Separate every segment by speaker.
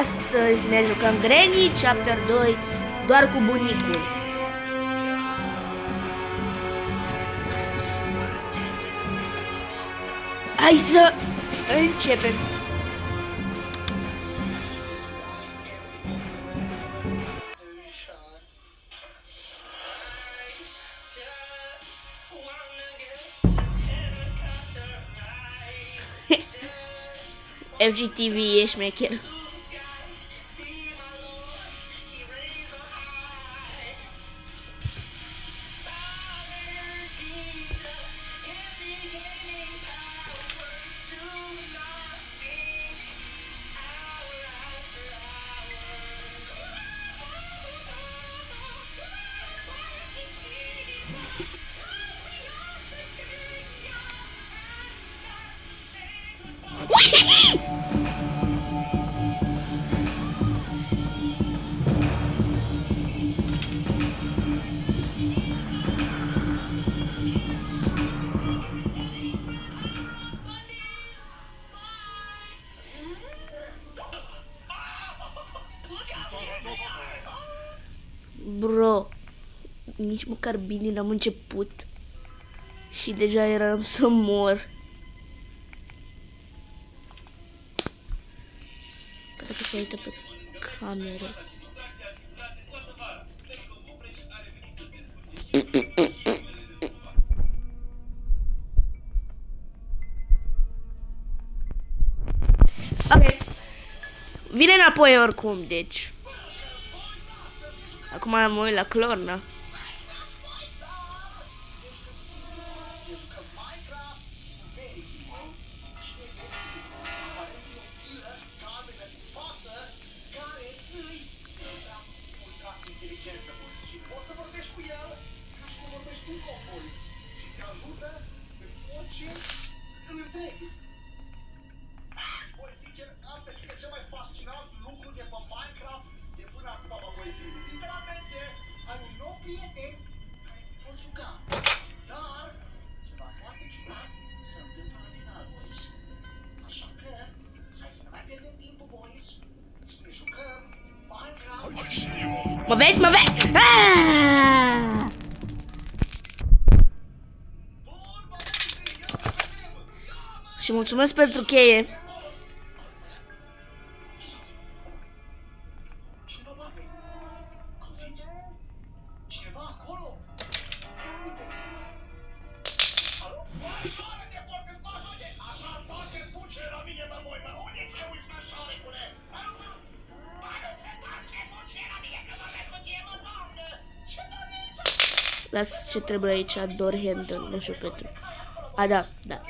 Speaker 1: Astăzi ne jucăm Granny Chapter 2 doar cu bunicul. Hai să începem. FGTV e șmecher. Bro, nici măcar bine n-am început și deja eram să mor. Cred că se uită pe cameră. Ok. Vine înapoi oricum, deci. Acum mă uit la Clorna. Mă vezi? Mă vezi? Aaaa! Și mulțumesc pentru cheie. Las ce trebuie aici, door handle, nu știu pentru. A, da, da.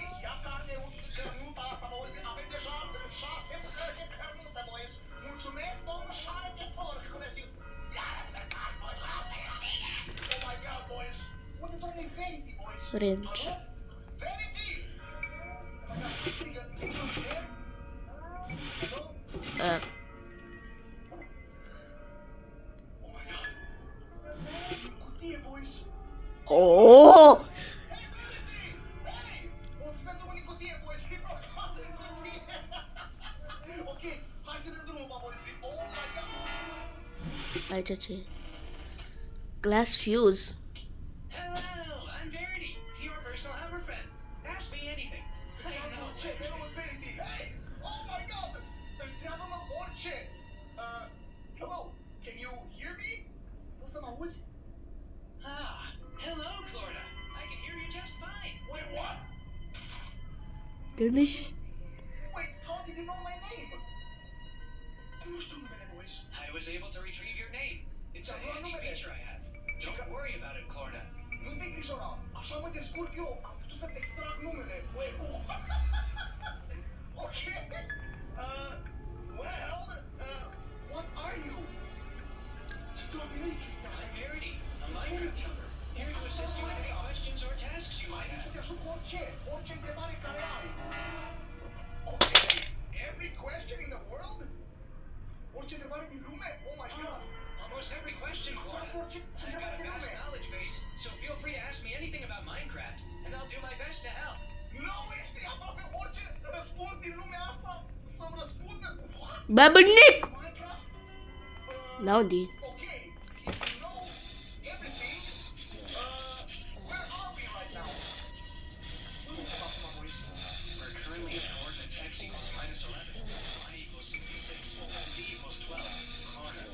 Speaker 1: Wrench. Oh! Aici ce? Glass fuse.
Speaker 2: Hello, I'm Verity, your personal helper friend. Ask me anything.
Speaker 3: Hello, Verity. Hey! Oh my God! Întreabă-mă orice. Hello, can you hear me? Poți să mă auzi?
Speaker 2: Ah, hello, Clorna. I can hear you just fine.
Speaker 3: Wait, what?
Speaker 1: Gândești?
Speaker 3: Wait, how did you know my name? Nu știu numele, boys.
Speaker 2: I was able to retrieve your name. It's a handy feature I have. Don't worry about it, Clorna.
Speaker 3: Nu te îngrijora. Așa mă descurc eu. Am putut să-ți extrag numele. Wait, okay. Well, what are you?
Speaker 2: I'm Verity, a Minecraft helper. Here to assist you with any questions or tasks you might have.
Speaker 3: Să te ajut cu orice întrebare care ai. Okay, every question in the world? Orice întrebare din lume? Oh my God.
Speaker 2: Almost every question, Clorna. I've got a vast knowledge base, so feel free to ask me anything about Minecraft, and I'll do my best to help.
Speaker 3: Nu știi aproape orice răspuns din lumea asta să-mi răspundă.
Speaker 1: Bă, bunic! Da, unde e?
Speaker 3: Okay, if you know everything, where are we right now? Unde suntem acum, boys?
Speaker 2: We're currently in coordinates x equals -11, y equals 66, z equals 12. Corner.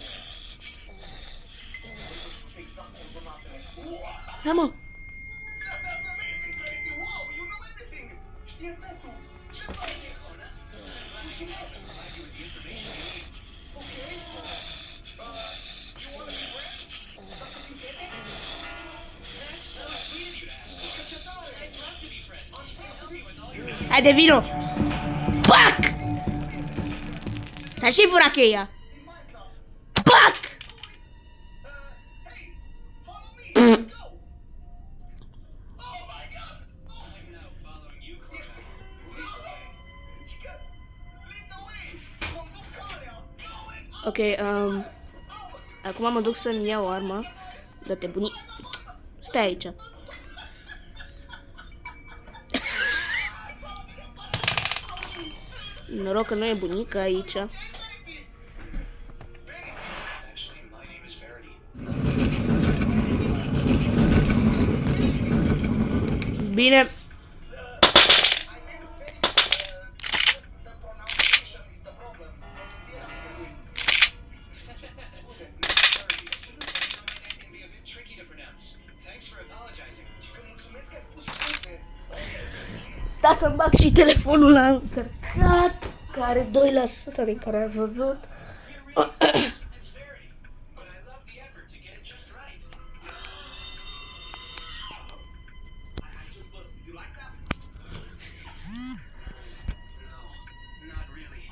Speaker 3: Boys, am știut exact coordonatele.
Speaker 1: Hai, mă.
Speaker 3: That's amazing, Verity! Wow, you know everything! Știe totul! Ce faci?
Speaker 2: Corner?
Speaker 3: Mulțumesc!
Speaker 2: Provide you with the information you need.
Speaker 3: Okay. You wanna be friends? Ca să fim prieteni?
Speaker 2: That's so sweet of you to ask.
Speaker 3: Ce tare!
Speaker 2: I'd love to be friends.
Speaker 3: Aș vrea să
Speaker 2: Help
Speaker 3: fim
Speaker 2: you with all your
Speaker 1: Haide, vino! Pac! S-a și furat cheia.
Speaker 3: din Minecraft.
Speaker 1: Pac!
Speaker 3: Hey, follow me! Let's go! Oh my god! Oh,
Speaker 2: I'm now following you, Corner.
Speaker 3: no way! Chica, lead the way! Conduc calea!
Speaker 1: Ok, acum mă duc să-mi iau arma. Dă-te, bunic. Stai aici. Noroc că nu e bunica aici.
Speaker 2: Actually, my name is Verity.
Speaker 1: Bine.
Speaker 3: I think very, the pronunciation is the problem. Pronunțierea nu e lui. Scuze.
Speaker 2: It can be a bit tricky to pronounce. Thanks for apologizing.
Speaker 3: Chica, mulțumesc că ai spus scuze.
Speaker 1: Stați să-mi bag și telefonul la încărcat. Care 2% din care ați văzut.
Speaker 2: It's Verity, but I love the effort to get it just right.
Speaker 3: You like that?
Speaker 2: No, not really.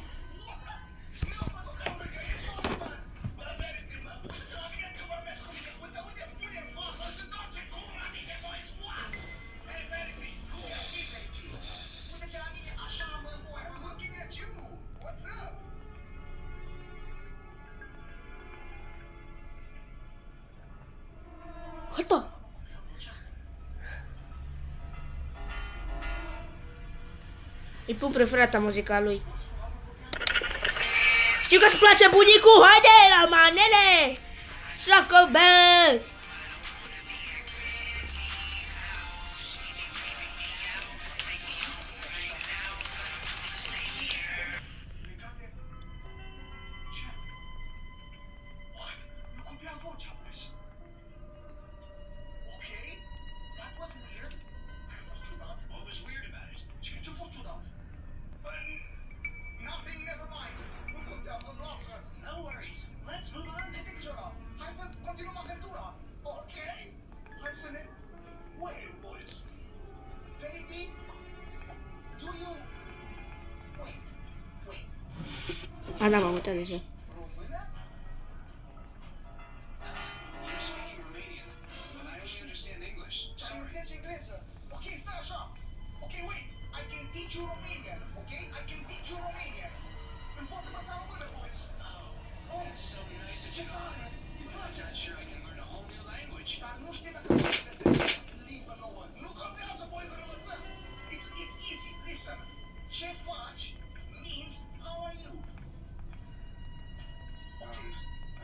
Speaker 1: Uite! Îi pun preferata muzica lui. Știu că îți place bunicul, haide la manele! Joacă, bă!
Speaker 2: What was weird about it?
Speaker 3: Nothing, never mind. Nu contează, lasă.
Speaker 2: No worries. Let's move on then.
Speaker 3: Pictura. Hai să continuăm aventura. Ok? Hai să ne... Wait, boys. Verity? Do you... Wait.
Speaker 1: Ana, m-am uitat deja.
Speaker 3: Română?
Speaker 2: You're speaking Romanian, but I only understand English.
Speaker 3: Dar
Speaker 2: Sorry.
Speaker 3: înțelegi engleză. Ok, stai așa. Ok, wait. I can teach you Romanian. Ok? I can teach you Romanian. Îmi pot învăța română, boys.
Speaker 2: Oh, that's so nice of
Speaker 3: Ce
Speaker 2: you.
Speaker 3: tare. Îmi
Speaker 2: I'm
Speaker 3: place.
Speaker 2: not sure I can learn a whole new language.
Speaker 3: Dar nu știe dacă poate limbă nouă. Nu contează, boys, să învățăm. It's easy. Listen. Ce faci means how are you?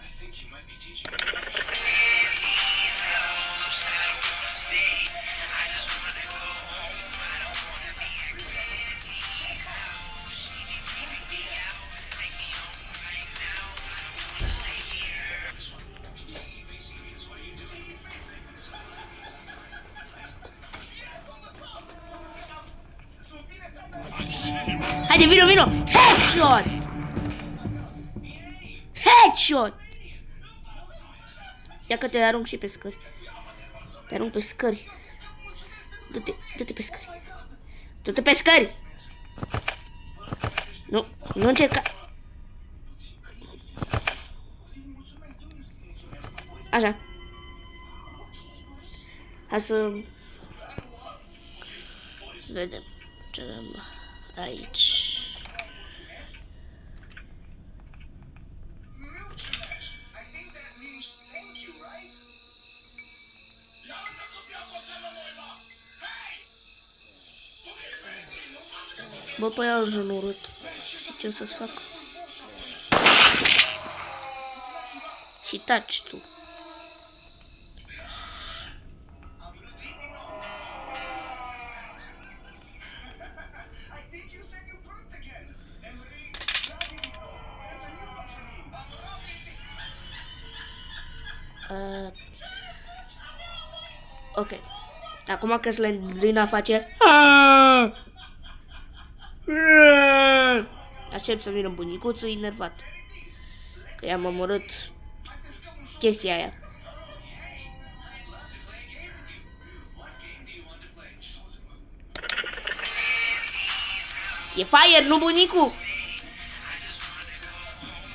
Speaker 2: I think you might be teaching me English. Basically, it's what you do.
Speaker 3: Sunt bine ți-am dat.
Speaker 1: Haide, vino, vino! Headshot! Headshot! Ia că te arunc și pe scări. Te arunc pe scări. Du-te pe scări. Du-te pe scări! Nu, nu încerca. Așa. Hai să vedem ce avem aici.
Speaker 3: Mulțumesc. I think that means thank you, right? Ia uite cum i-a făcut la noi, mă! Hei!
Speaker 1: Bă, pe aia în urât. Și ce o să-ți fac? Și taci tu.
Speaker 3: Am venit din nou. I think you said you burped again. Emery, Vladimiro, that's a new one for me. I'm Robin.
Speaker 1: Ok. Acum că Slendrina face... Aștept să vină bunicuțul enervat. Că i-am omorât chestia aia.
Speaker 2: I'd love to play a game with you. What game do you want to play?
Speaker 1: E Fire, nu bunicu!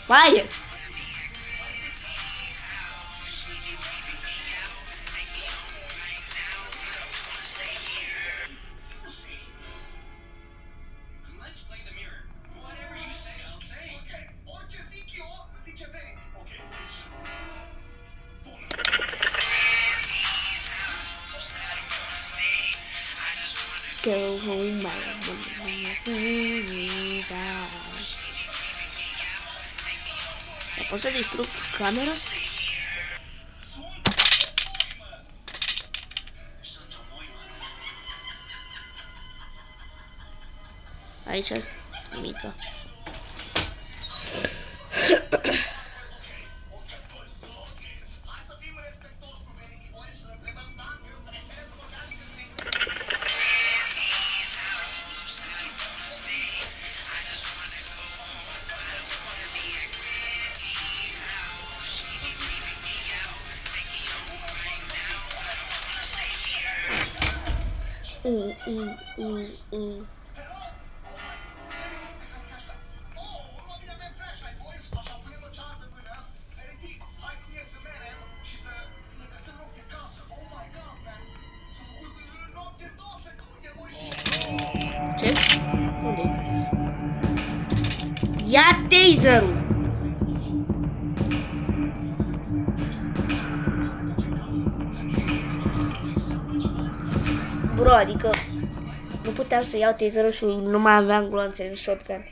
Speaker 1: Fire!
Speaker 2: Let's play the mirror. Whatever you say, I'll say.
Speaker 3: Okay, orice zic eu, zice Verity. Ok, bun.
Speaker 1: Go home, my Poți să distrug camera?
Speaker 2: Sunt o moimă.
Speaker 1: Aici, nimica.
Speaker 3: Hai să fim respectoși cu Verity, voi să implementăm preferențe organice.
Speaker 1: Ce? Unde? Ia taserul! Bro, adică nu puteam să iau taserul și nu mai aveam gloanțe în shotgun.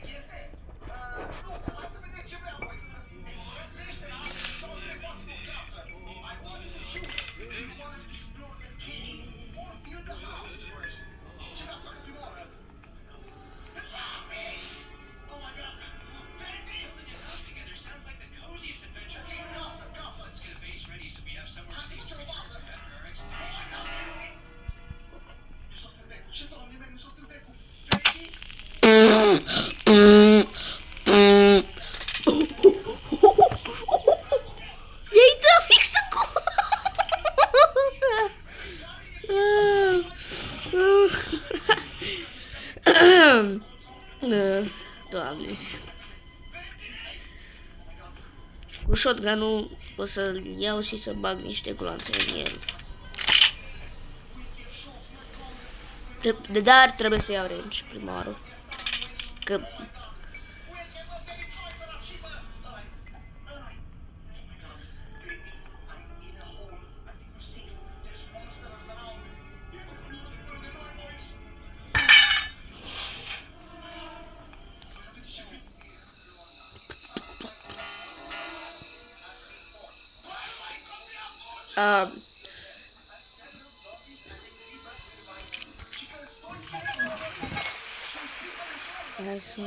Speaker 2: Together sounds like the coziest adventure. Let's get a base ready so we have somewhere to sleep after our expedition.
Speaker 1: I-ai dat fix acum! Doamne. Cu shotgun-ul o să-l iau și să bag niște gloanțe în el. Dar trebuie să iau range prima oară. Că... Hai să...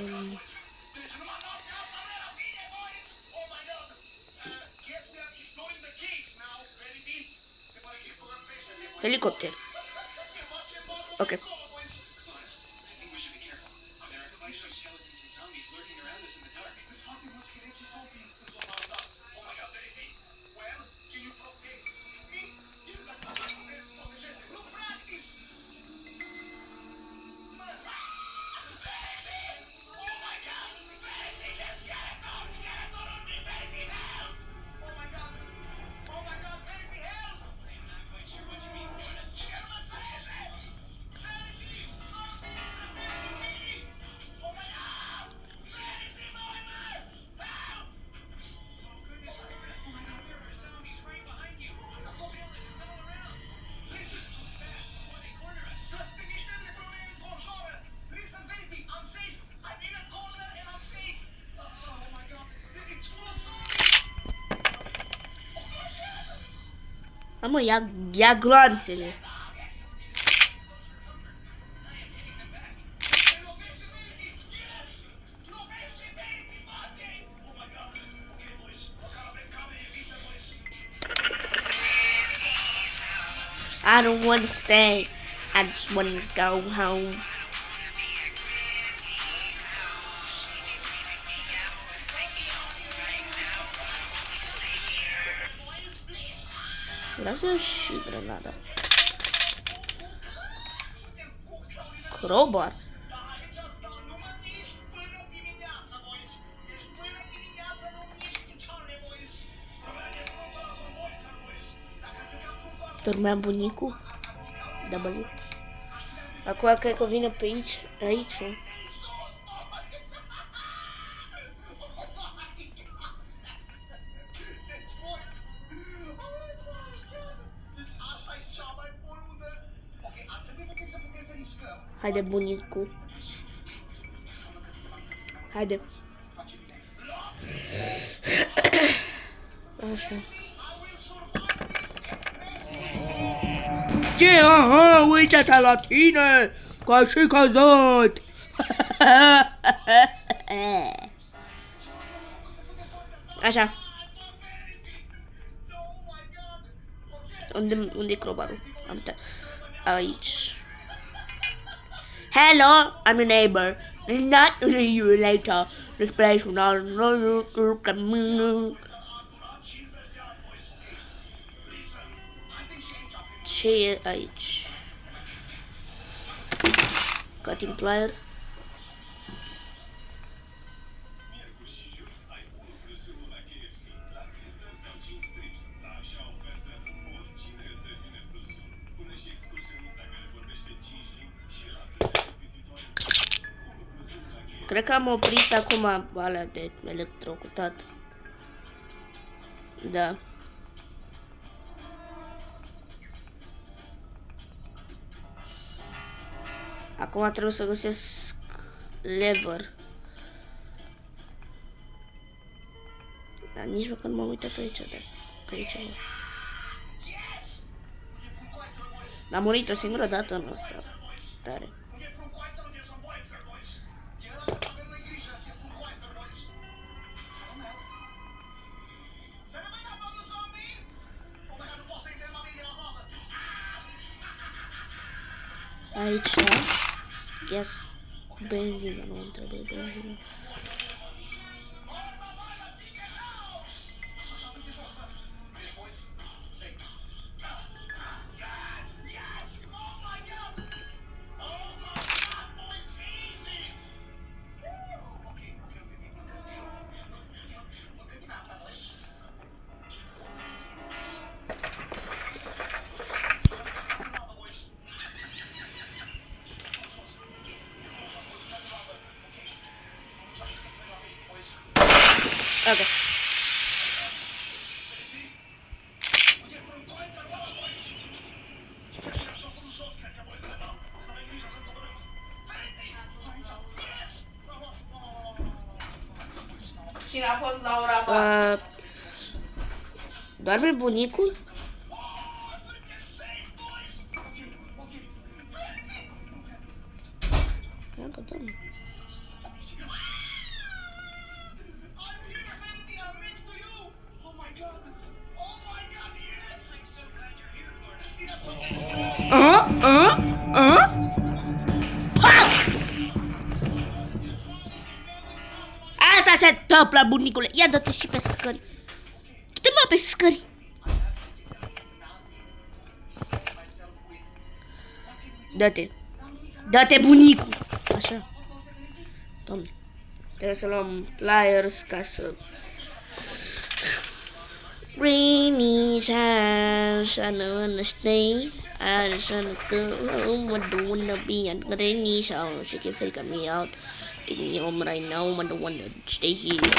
Speaker 1: Helicopter. Ok.
Speaker 2: I think we should be careful. There are quite some skeletons and zombies lurking around us in the dark.
Speaker 1: Mă, ia gloanțele. I don't want to stay. I just want to go home. Lasă și grenada. Crowbar. Dormea bunicul? W. Acum cred că vine pe aici. Haide, bunicul. Haide. Așa. Ce? Aha, uite-te la tine! Că ai și căzut! Așa. Unde-i crowbarul? Am uitat. Aici. Hello, I'm your neighbor. Not see you later. This place will not know you can. Ce e aici? Cutting pliers. Cred că am oprit acum alea de electrocutat. Da. Acum trebuie să găsesc lever. Dar nici măcar nu m-am uitat aici, da. Că aici nu. Am murit o singură dată în ăsta. Tare. Aici, yes, benzină, nu îmi trebuie benzină. Okay.
Speaker 4: Cine a fost la ora voastră?
Speaker 1: Doarme bunicul? Cred că doarme. Asta se întâmplă, bunicule. Ia dă-te și pe scări. Du-te mă pe scări. Dă-te. Dă-te, bunicul. Așa. Doamne. Trebuie să luăm pliers ca să... Rainy shine stay. I just wanna go. I don't wanna be on rainy shower. She can figure me out. Taking me home right now. I don't wanna stay here.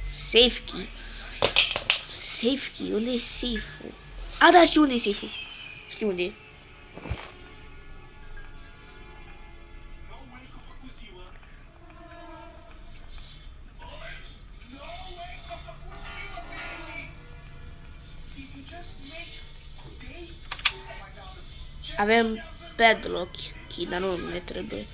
Speaker 1: Safe key. Safe key. Unde e safe-ul? A, da, știu unde e safe-ul. Știu unde e. Avem padlock, dar nu ne trebuie.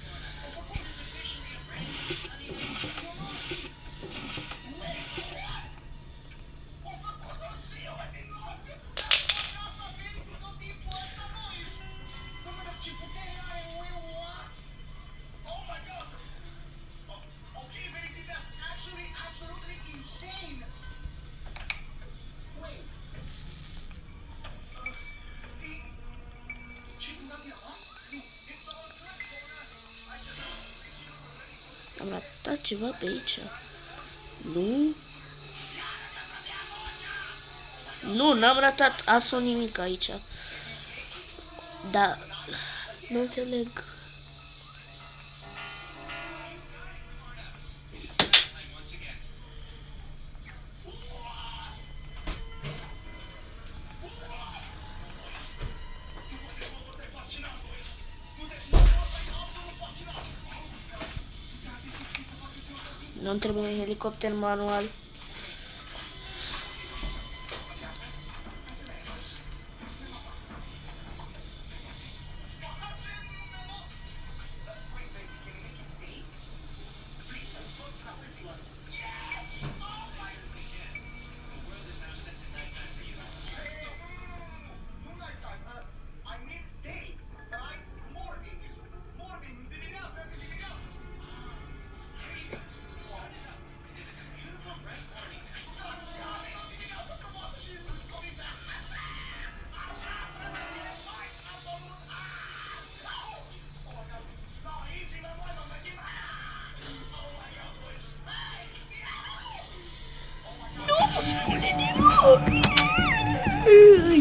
Speaker 1: Am ratat ceva pe aici. Nu? Nu, n-am ratat absolut nimic aici. Da, nu înțeleg. Nu trebuie un helicopter manual.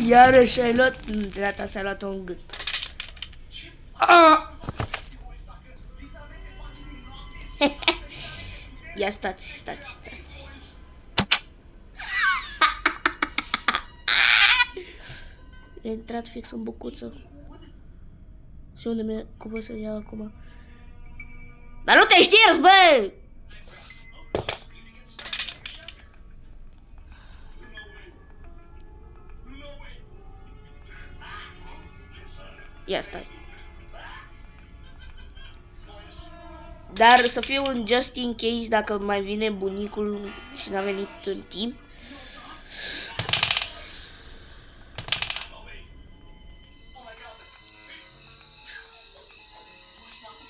Speaker 1: Iarăși ai luat, de data asta ai luat un gât. Ia stați. E intrat fix în bucuță. Și unde cum pot să iau acum? Dar nu te știți, bă! Ia stai. Dar să fie un just in case dacă mai vine bunicul și n-a venit în timp.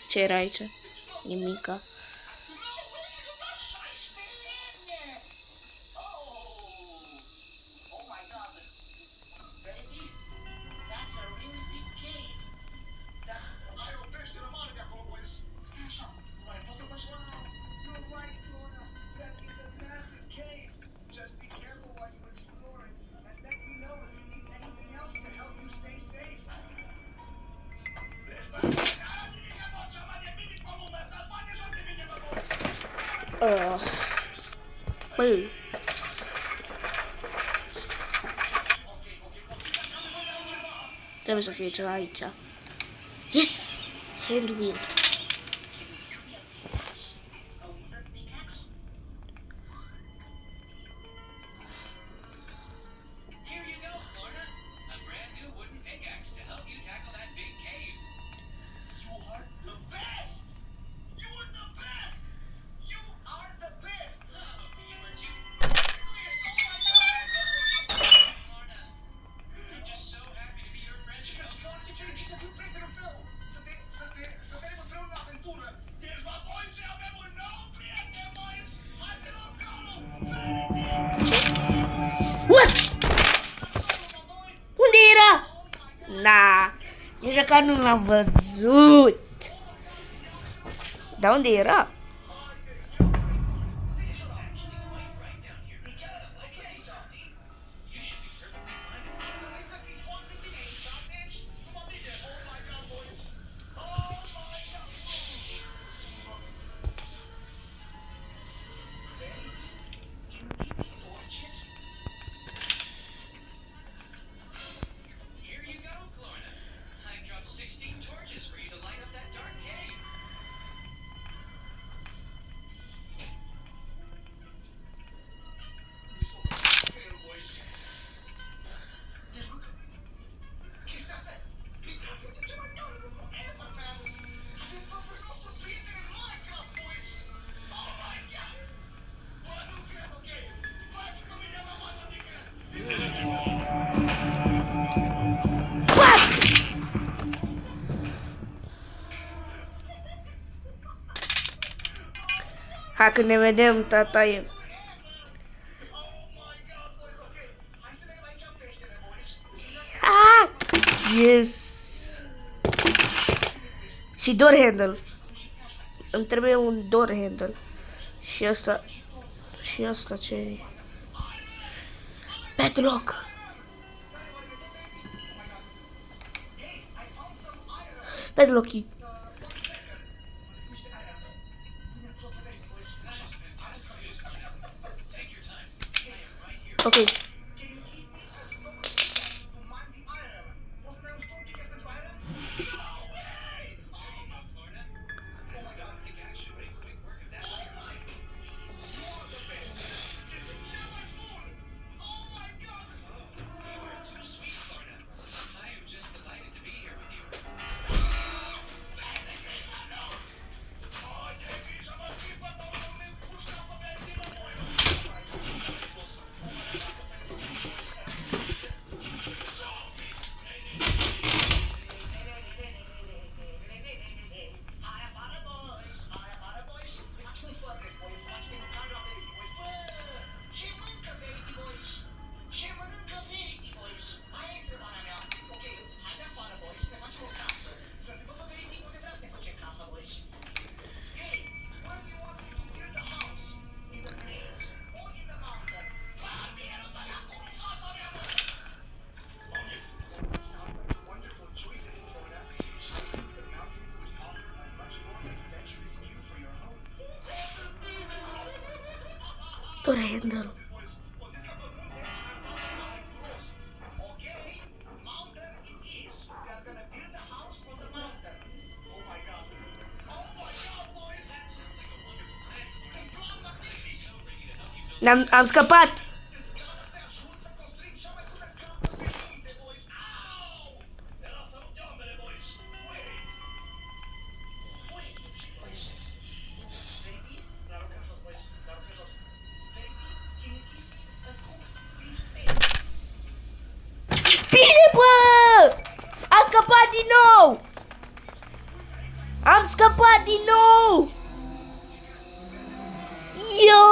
Speaker 1: Ce era aici? Nimica. Bă. Trebuie să fie ceva aici. Yes! Hand wheel. What? Unde era? Na, nici măcar nu l-am văzut. Dar unde era? Hai că ne vedem, tata e.
Speaker 3: Oh my god, boys, ok. Hai să vedem aici peștele, boys.
Speaker 1: Ah! Yes! Și door handle. Îmi trebuie un door handle. Și asta... Și asta ce e? Padlock! Padlock-ii. Ok. Door handle. Am scăpat! Bine, bă! Am scăpat din nou! Am scăpat din nou! Yo!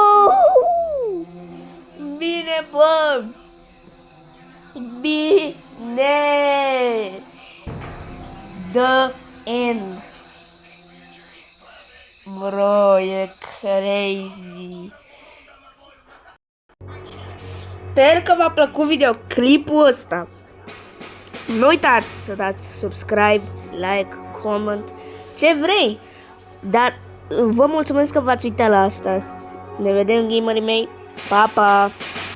Speaker 1: Bine, bă! Bine! The end. Bro, e crazy. Sper că v-a plăcut videoclipul ăsta. Nu uitați să dați subscribe, like, comment, ce vrei. Dar vă mulțumesc că v-ați uitat la asta. Ne vedem, gamerii mei. Pa, pa!